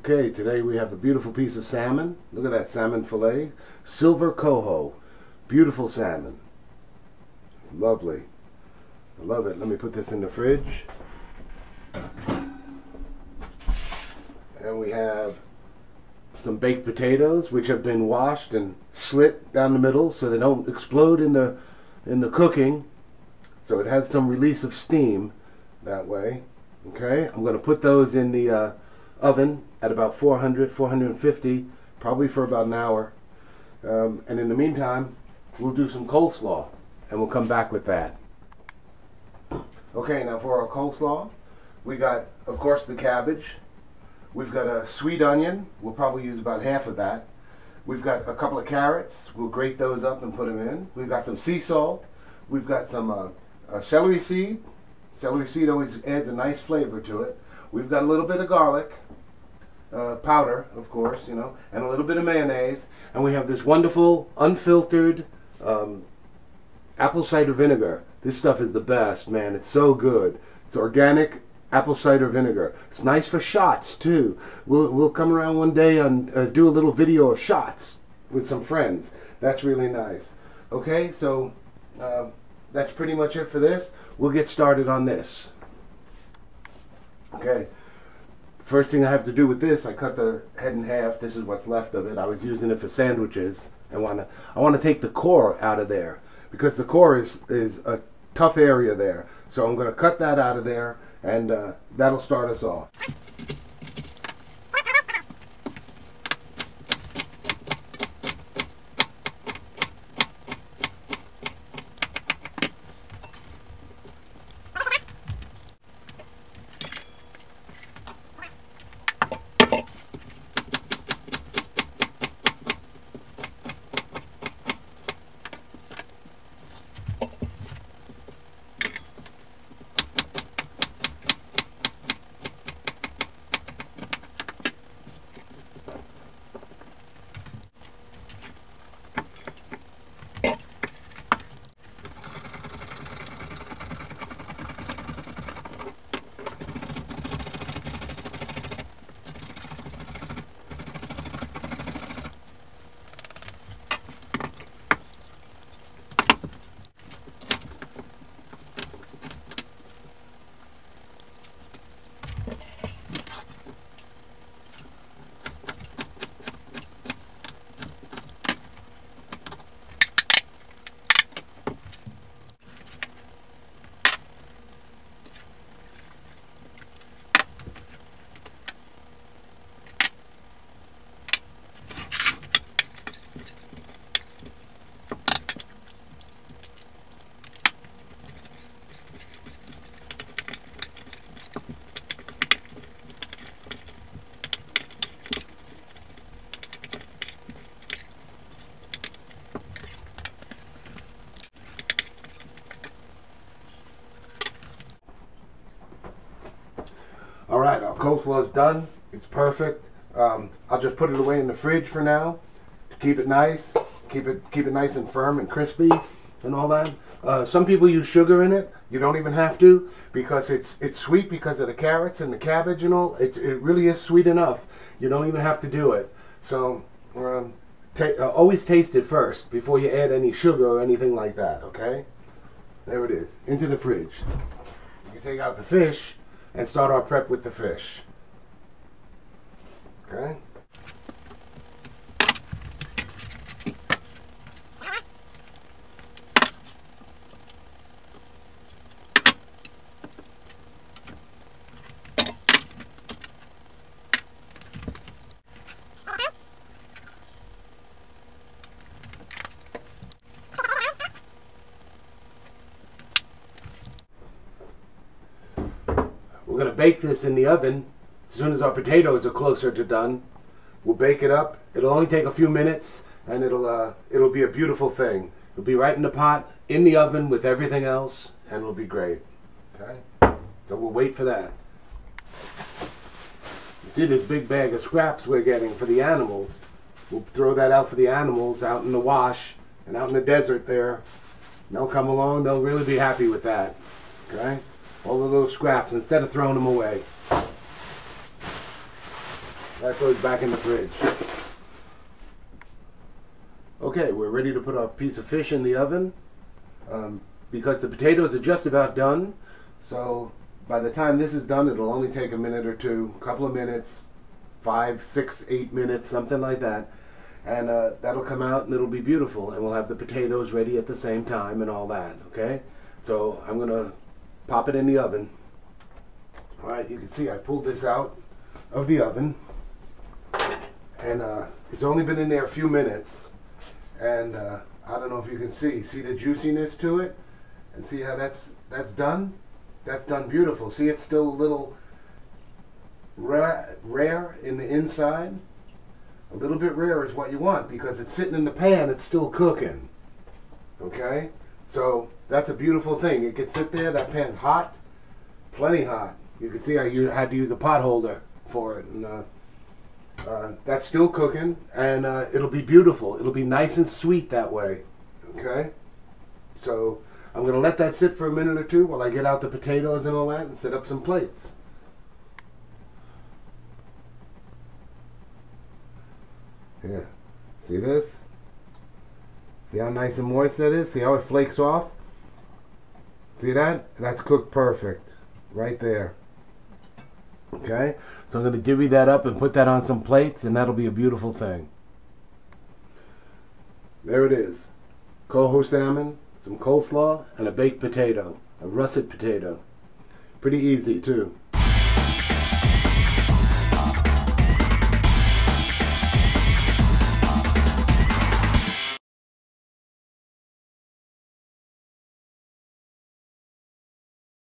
Okay, today we have a beautiful piece of salmon. Look at that salmon fillet. Silver coho. Beautiful salmon. Lovely. I love it. Let me put this in the fridge. And we have some baked potatoes which have been washed and slit down the middle so they don't explode in the cooking. So it has some release of steam that way. Okay, I'm going to put those in the oven at about 400, 450, probably for about an hour. And in the meantime, we'll do some coleslaw, and we'll come back with that. Okay, now for our coleslaw, we got, of course, the cabbage. We've got a sweet onion. We'll probably use about half of that. We've got a couple of carrots. We'll grate those up and put them in. We've got some sea salt. We've got some celery seed. Celery seed always adds a nice flavor to it. We've got a little bit of garlic powder, of course, you know, and a little bit of mayonnaise. And we have this wonderful, unfiltered apple cider vinegar. This stuff is the best, man. It's so good. It's organic apple cider vinegar. It's nice for shots, too. We'll come around one day and do a little video of shots with some friends. That's really nice. Okay, so that's pretty much it for this. We'll get started on this. Okay, first thing I have to do with this, I cut the head in half. This is what's left of it. I was using it for sandwiches. I want to take the core out of there because the core is a tough area there. So I'm going to cut that out of there, and that'll start us off. Alright, our coleslaw is done. It's perfect. I'll just put it away in the fridge for now to keep it nice. Keep it nice and firm and crispy and all that. Some people use sugar in it. You don't even have to because it's sweet because of the carrots and the cabbage and all. It really is sweet enough. You don't even have to do it. So always taste it first before you add any sugar or anything like that, okay? There it is. Into the fridge. You can take out the fish and start our prep with the fish. Okay? We're going to bake this in the oven as soon as our potatoes are closer to done. We'll bake it up. It'll only take a few minutes, and it'll be a beautiful thing. It'll be right in the pot, in the oven with everything else, and it'll be great. Okay? So we'll wait for that. You see this big bag of scraps we're getting for the animals. We'll throw that out for the animals out in the wash and out in the desert there. They'll come along. They'll really be happy with that. Okay? All the little scraps instead of throwing them away. that goes back in the fridge. Okay, we're ready to put our piece of fish in the oven. Because the potatoes are just about done, so by the time this is done, it'll only take a minute or two, a couple of minutes, 5, 6, 8 minutes, something like that. And that'll come out and it'll be beautiful, and we'll have the potatoes ready at the same time and all that, okay? So I'm going to pop it in the oven. Alright, you can see I pulled this out of the oven, and it's only been in there a few minutes, and I don't know if you can see the juiciness to it, and see how that's done? That's done beautiful. See, it's still a little rare in the inside. A little bit rare is what you want, because it's sitting in the pan, it's still cooking. Okay? So that's a beautiful thing. It can sit there, that pan's hot, plenty hot. You can see I had to use a pot holder for it. And that's still cooking, and it'll be beautiful. It'll be nice and sweet that way. Okay? So I'm going to let that sit for a minute or two while I get out the potatoes and all that and set up some plates. Yeah, see this? See how nice and moist that is? See how it flakes off? See that? That's cooked perfect. Right there. Okay? So I'm going to divvy that up and put that on some plates, and that'll be a beautiful thing. There it is. Coho salmon, some coleslaw, and a baked potato. A russet potato. Pretty easy, too.